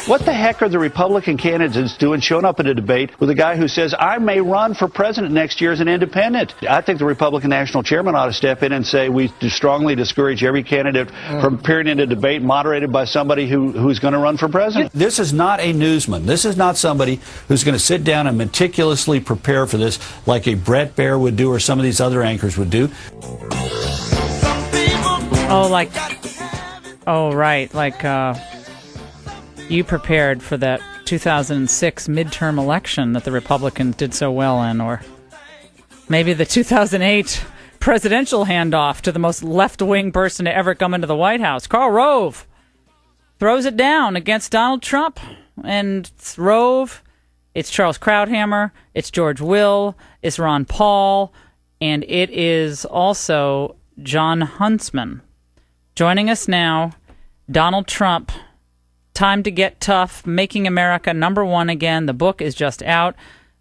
What the heck are the Republican candidates doing showing up at a debate with a guy who says, I may run for president next year as an independent? I think the Republican national chairman ought to step in and say we strongly discourage every candidate from appearing in a debate moderated by somebody who's going to run for president. This is not a newsman. This is not somebody who's going to sit down and meticulously prepare for this like a Brett Baer would do or some of these other anchors would do. You prepared for that 2006 midterm election that the Republicans did so well in, or maybe the 2008 presidential handoff to the most left-wing person to ever come into the White House. Karl Rove throws it down against Donald Trump. And it's Rove, it's Charles Krauthammer, it's George Will, it's Ron Paul, and it is also John Huntsman. Joining us now, Donald Trump, Time to Get Tough, Making America #1 again. The book is just out.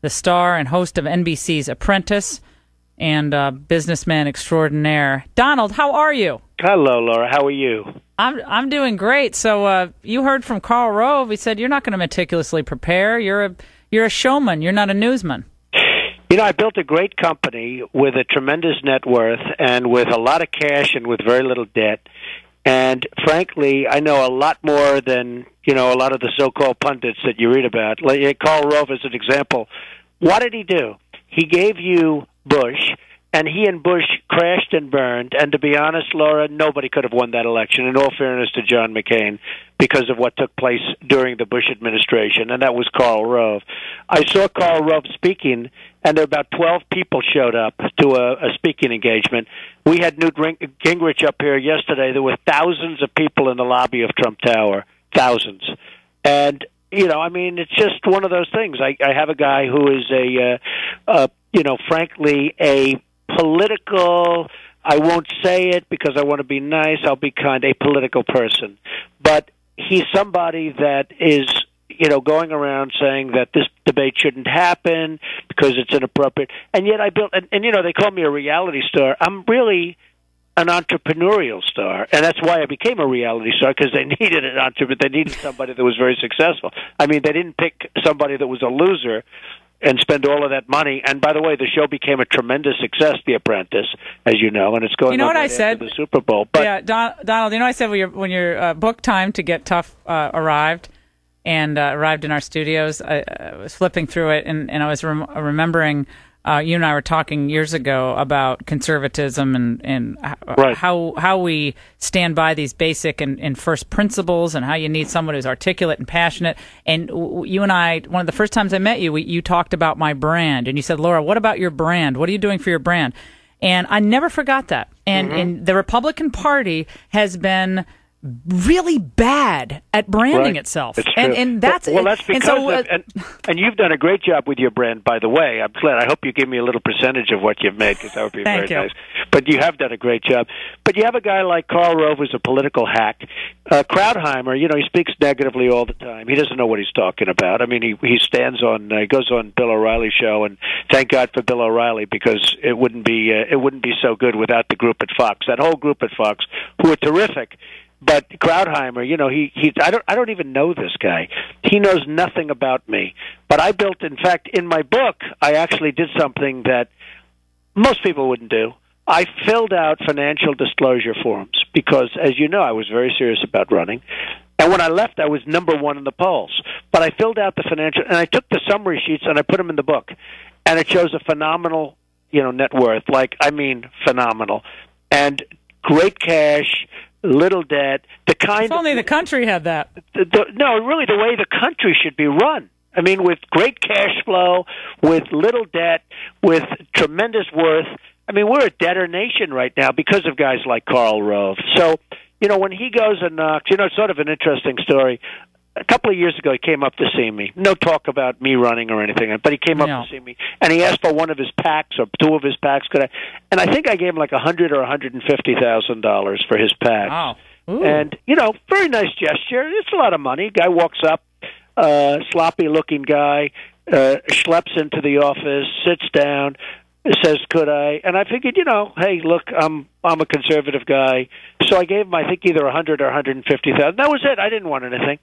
The star and host of NBC's Apprentice and businessman extraordinaire. Donald, how are you? Hello, Laura. How are you? I'm doing great. So you heard from Karl Rove. He said you're not going to meticulously prepare. You're a showman. You're not a newsman. You know, I built a great company with a tremendous net worth and with a lot of cash and with very little debt. And frankly, I know a lot more than, a lot of the so-called pundits that you read about. Like Karl Rove is an example. What did he do? He gave you Bush, and he and Bush crashed and burned. And to be honest, Laura, nobody could have won that election, in all fairness to John McCain, because of what took place during the Bush administration, and that was Karl Rove. I saw Karl Rove speaking, and there were about 12 people showed up to a speaking engagement. We had Newt Gingrich up here yesterday. There were thousands of people in the lobby of Trump Tower, thousands. And, it's just one of those things. I have a guy who is frankly, a political, I won't say it because I want to be nice, I'll be kind, a political person. But he's somebody that is, going around saying that this debate shouldn't happen because it's inappropriate. And yet I built, and they call me a reality star. I'm really an entrepreneurial star, and that's why I became a reality star, because they needed an entrepreneur. They needed somebody that was very successful. I mean, they didn't pick somebody that was a loser and spend all of that money. And by the way, the show became a tremendous success, The Apprentice, as you know, and it's going on right after the Super Bowl. But yeah, Donald, I said when your book Time to Get Tough arrived in our studios, I was flipping through it, and I was remembering you and I were talking years ago about conservatism and right. how we stand by these basic and first principles, and how you need someone who's articulate and passionate. And you and I, one of the first times I met you, you talked about my brand, and you said, Laura, what about your brand? What are you doing for your brand? And I never forgot that. And the Republican Party has been really bad at branding itself. It's true. And that's because and you've done a great job with your brand, by the way. I'm glad. I hope you give me a little percentage of what you've made, because that would be very nice. But you have done a great job. But you have a guy like Karl Rove, who's a political hack. Krauthammer, he speaks negatively all the time. He doesn't know what he's talking about. I mean, he goes on Bill O'Reilly's show, and thank God for Bill O'Reilly, because it wouldn't be so good without the group at Fox. That whole group at Fox, who are terrific. But Krauthammer, I don't even know this guy. He knows nothing about me. But I built, in fact, in my book, I actually did something that most people wouldn't do. I filled out financial disclosure forms because, as you know, I was very serious about running. And when I left, I was #1 in the polls. But I filled out the financial, and I took the summary sheets and I put them in the book. And it shows a phenomenal, net worth. Phenomenal. And great cash, little debt, if only the country had that. Really the way the country should be run. I mean, with great cash flow, with little debt, with tremendous worth. I mean, we're a debtor nation right now because of guys like Karl Rove. So, when he goes and knocks, it's sort of an interesting story. A couple of years ago, he came up to see me. No talk about me running or anything, but he came up to see me, and he asked for one of his PACs or two of his PACs. And I think I gave him like $100,000 or $150,000 for his PACs. Wow. Ooh. And very nice gesture. It's a lot of money. Guy walks up, sloppy-looking guy, schleps into the office, sits down. says, could I? And I figured, hey, look, I'm a conservative guy. So I gave him, I think, either 100 or 150,000. That was it. I didn't want anything.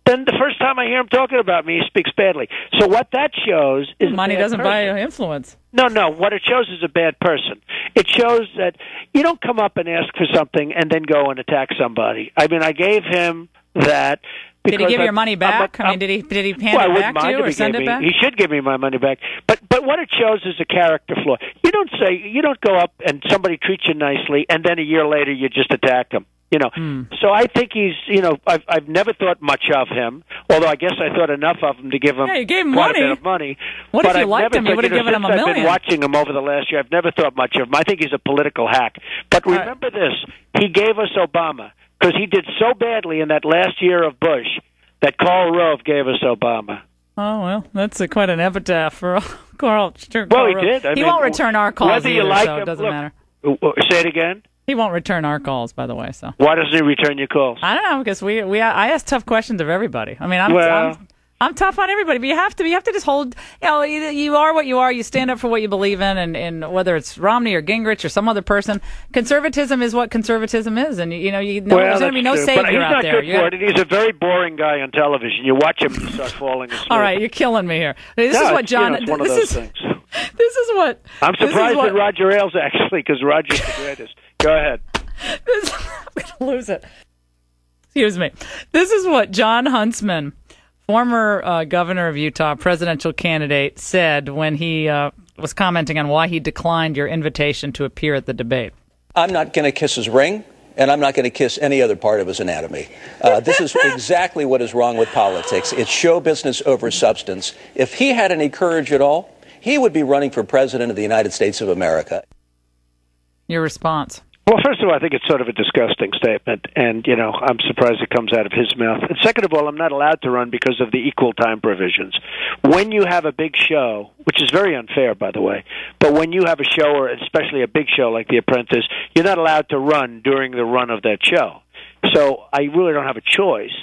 Then the first time I hear him talking about me, he speaks badly. So what that shows is money doesn't buy influence. No. What it shows is a bad person. It shows that you don't come up and ask for something and then go and attack somebody. I mean, I gave him that. Did he give you your money back? Did he hand it back to you or send it back? He should give me my money back. But what it shows is a character flaw. You don't go up and somebody treats you nicely and then a year later you just attack them. So I think he's, I've never thought much of him, although I guess I thought enough of him to give him, you gave him quite money. A bit of money. What if you liked him? You would have given him $1 million. I've been watching him over the last year. I've never thought much of him. I think he's a political hack. But remember this, he gave us Obama, because he did so badly in that last year of Bush that Karl Rove gave us Obama. Oh, well, that's quite an epitaph for Karl. Well, he did. He won't return our calls either, so it doesn't matter. Say it again? He won't return our calls, by the way. So why doesn't he return your calls? I don't know, because I ask tough questions of everybody. I mean, I'm tough on everybody, but you have to just hold. You are what you are. You stand up for what you believe in, and whether it's Romney or Gingrich or some other person, conservatism is what conservatism is, and there's going to be no savior out there. He's not good for it. He's a very boring guy on television. You watch him, you start falling asleep. All right, you're killing me here. This is what John. It's one of those things. This is what I'm surprised at Roger Ailes, actually, because Roger's the greatest. Go ahead. I'm going to lose it. Excuse me. This is what John Huntsman, former governor of Utah, presidential candidate, said when he was commenting on why he declined your invitation to appear at the debate. I'm not going to kiss his ring, and I'm not going to kiss any other part of his anatomy. This is exactly what is wrong with politics. It's show business over substance. If he had any courage at all, he would be running for president of the United States of America. Your response? Well, first of all, I think it's sort of a disgusting statement, and, I'm surprised it comes out of his mouth. And second of all, I'm not allowed to run because of the equal time provisions. When you have a big show, which is very unfair, by the way, but when you have a show, or especially a big show like The Apprentice, you're not allowed to run during the run of that show. So I really don't have a choice.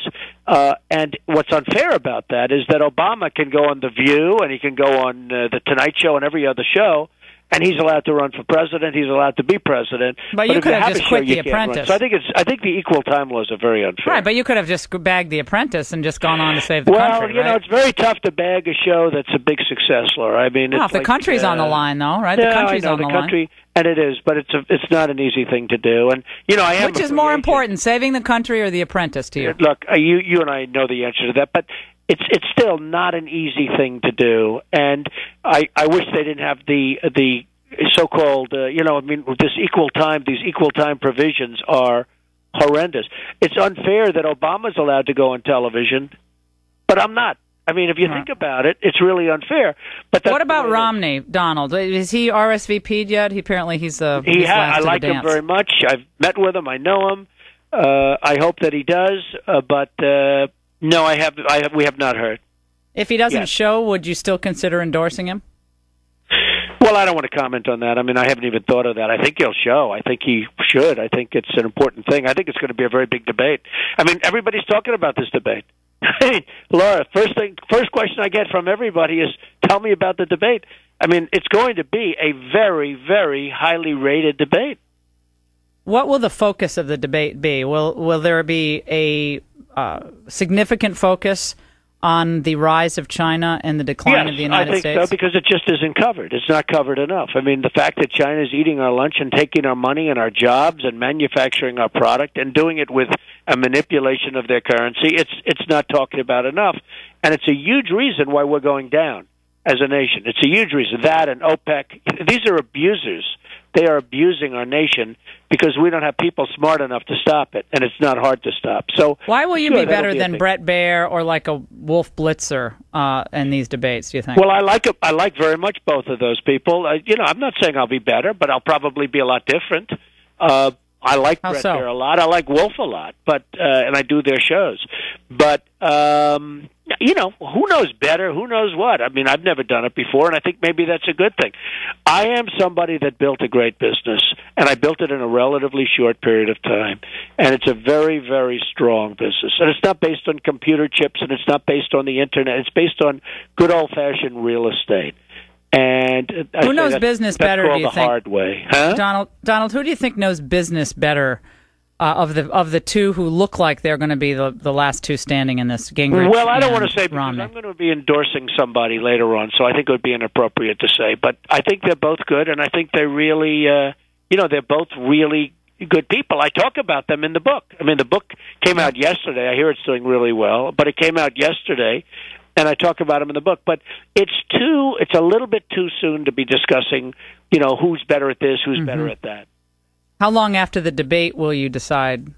And what's unfair about that is that Obama can go on The View, and he can go on The Tonight Show and every other show, and he's allowed to run for president. He's allowed to be president. But you could have just quit The Apprentice. So I think the equal time laws are very unfair. Right, but you could have just bagged The Apprentice and just gone on to save the country. Well, it's very tough to bag a show that's a big success, Laura. I mean, if the country's on the line, though, right? Yeah, the country's I know, on the country, line. And it is, but it's not an easy thing to do. And I am. Which is more important, saving the country or The Apprentice to you? Look, you and I know the answer to that, but it's still not an easy thing to do. And I wish they didn't have the so-called, this these equal time provisions are horrendous. It's unfair that Obama's allowed to go on television, but I'm not. I mean, if you think about it, it's really unfair. But what about Romney, Donald? Is he RSVP'd yet? He's I like him very much. I've met with him. I know him. I hope that he does. But no, we have not heard. If he doesn't show, would you still consider endorsing him? Well, I don't want to comment on that. I mean, I haven't even thought of that. I think he'll show. I think he should. I think it's an important thing. I think it's going to be a very big debate. I mean, everybody's talking about this debate. Hey, Laura, first question I get from everybody is, tell me about the debate. I mean, it's going to be a very, very highly rated debate. What will the focus of the debate be? Will there be a significant focus on the rise of China and the decline of the United States? Yes, I think so, because it just isn't covered. It's not covered enough. I mean, the fact that China is eating our lunch and taking our money and our jobs and manufacturing our product and doing it with a manipulation of their currency, it's not talked about enough. And it's a huge reason why we're going down as a nation. It's a huge reason. That and OPEC, these are abusers. They are abusing our nation because we don't have people smart enough to stop it, and it's not hard to stop. So why will you be better than Brett Baer or like a Wolf Blitzer in these debates, do you think? Well, I like very much both of those people. I'm not saying I'll be better, but I'll probably be a lot different. I like Brett Baer a lot. I like Wolf a lot, but and I do their shows. But who knows better? Who knows what? I mean, I've never done it before, and I think maybe that's a good thing. I am somebody that built a great business, and I built it in a relatively short period of time. And it's a very, very strong business. And it's not based on computer chips, and it's not based on the Internet. It's based on good old-fashioned real estate. And who knows business better? Do you think? Hard way, huh? Donald, who do you think knows business better of the two who look like they're going to be the last two standing in this? Gingrich. Well, I don't want to say because Romney. I'm going to be endorsing somebody later on, so I think it would be inappropriate to say. But I think they're both good, and I think they're really, they're both really good people. I talk about them in the book. I mean, the book came out yesterday. I hear it's doing really well, but it came out yesterday. And I talk about them in the book, but it's a little bit too soon to be discussing, who's better at this, who's better at that. How long after the debate will you decide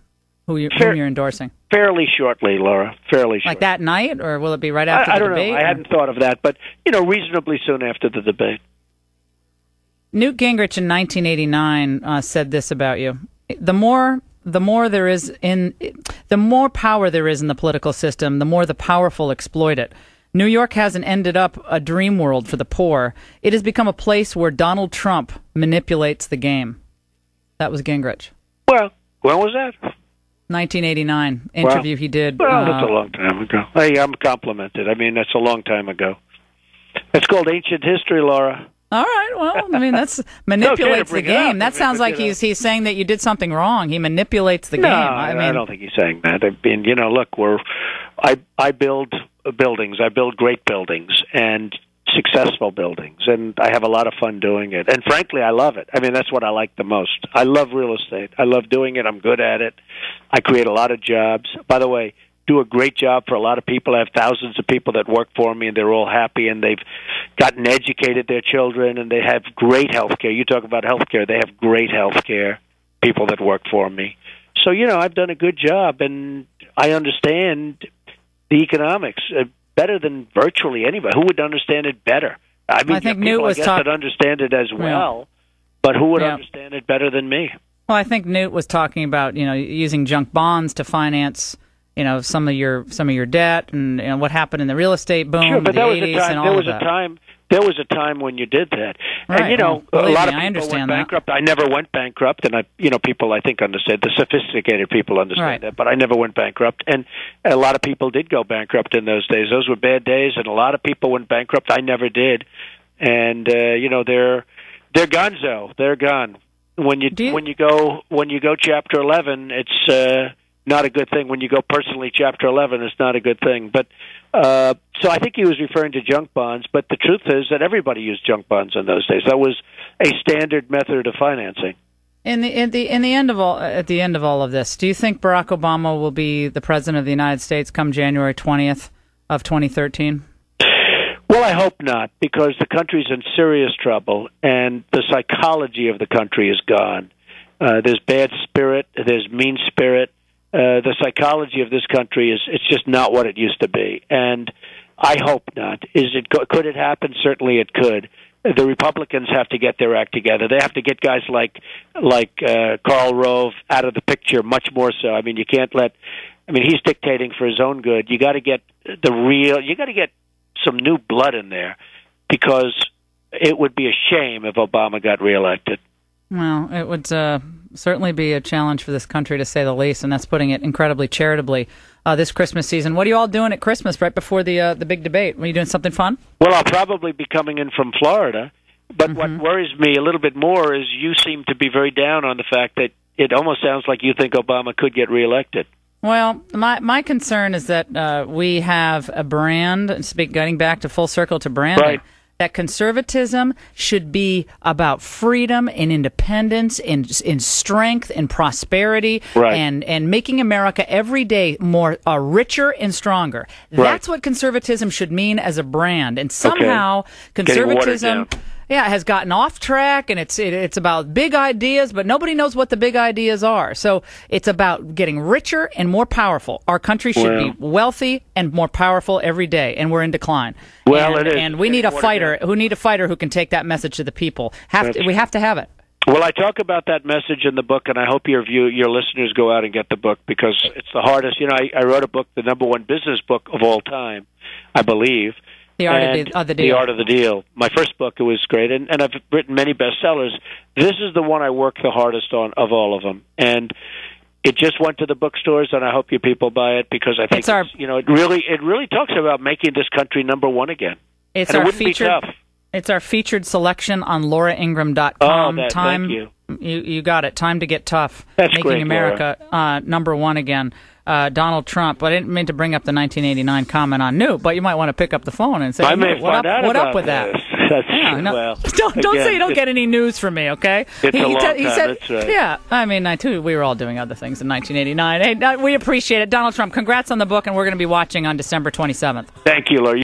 whom you're endorsing? Fairly shortly, Laura. Fairly shortly. Like that night, or will it be right after the debate? I don't know. I hadn't thought of that, but reasonably soon after the debate. Newt Gingrich in 1989 said this about you: the more power there is in the political system, the more the powerful exploit it. New York hasn't ended up a dream world for the poor. It has become a place where Donald Trump manipulates the game. That was Gingrich. Well, when was that? 1989 interview he did. Well, that's a long time ago. Hey, I'm complimented. I mean, that's a long time ago. It's called ancient history, Laura. All right. Well, I mean, that's manipulates the game. That sounds like he's saying that you did something wrong. He manipulates the game. I don't think he's saying that. I mean, look, I build buildings. I build great buildings and successful buildings, and I have a lot of fun doing it. And frankly, I love it. I mean, that's what I like the most. I love real estate. I love doing it. I'm good at it. I create a lot of jobs. By the way, do a great job for a lot of people. I have thousands of people that work for me, and they're all happy, and they've gotten educated, their children, and they have great health care. You talk about health care. They have great health care, people that work for me. So, I've done a good job, and I understand the economics better than virtually anybody. Who would understand it better? I mean, I think people, Newt was that understand it as well, but who would understand it better than me? Well, I think Newt was talking about, using junk bonds to finance some of your debt and what happened in the real estate boom in the 80s and all of that. There was a time when you did that. Right. And, a lot of people went bankrupt. I never went bankrupt, and people I think understand. The sophisticated people understand that, but I never went bankrupt. And a lot of people did go bankrupt in those days. Those were bad days, and a lot of people went bankrupt. I never did. And they're gonzo. They're gone. When you go Chapter 11, it's not a good thing. When you go personally Chapter 11, it's not a good thing. But so I think he was referring to junk bonds. But the truth is that everybody used junk bonds in those days. That was a standard method of financing. At the end of all of this, do you think Barack Obama will be the president of the United States come January 20th of 2013? Well, I hope not, because the country's in serious trouble, and the psychology of the country is gone. There's bad spirit. There's mean spirit. The psychology of this country it's just not what it used to be, and I hope not. Could it happen? Certainly it could. The Republicans have to get their act together. They have to get guys like Karl Rove out of the picture much more so. I mean, you can't let. I mean, he's dictating for his own good. You got to get you got to get some new blood in there, because it would be a shame if Obama got reelected. Well, it would certainly be a challenge for this country, to say the least, and that's putting it incredibly charitably this Christmas season. What are you all doing at Christmas right before the big debate? Are you doing something fun? Well, I'll probably be coming in from Florida, but what worries me a little bit more is you seem to be very down on the fact that it almost sounds like you think Obama could get reelected. Well, my concern is that we have a brand, getting back to full circle to branding, right, that conservatism should be about freedom and independence, in strength and prosperity, right, and making America every day more richer and stronger. Right. That's what conservatism should mean as a brand. And somehow conservatism has gotten off track, and it's about big ideas, but nobody knows what the big ideas are. So it's about getting richer and more powerful. Our country should be wealthy and more powerful every day, and we're in decline. Well, it is. And we need a fighter who can take that message to the people. We have to have it. Well, I talk about that message in the book, and I hope your listeners go out and get the book, because it's the hardest. I wrote a book, the #1 business book of all time, I believe. The Art of the Deal. The Art of the Deal. My first book, it was great, and I've written many bestsellers. This is the one I work the hardest on of all of them, and it just went to the bookstores, and I hope you people buy it, because I think it really talks about making this country #1 again. It's and our it wouldn't featured. be tough. It's our featured selection on lauraingraham.com. Thank you. You got it. Time to get tough. That's Making great, America number one again. Donald Trump. I didn't mean to bring up the 1989 comment on Newt, but you might want to pick up the phone and say, what up with that? Well, don't say you don't get any news from me, okay? It's a long time. That's right. Yeah, I mean, we were all doing other things in 1989. Hey, we appreciate it. Donald Trump, congrats on the book, and we're going to be watching on December 27th. Thank you, Laura.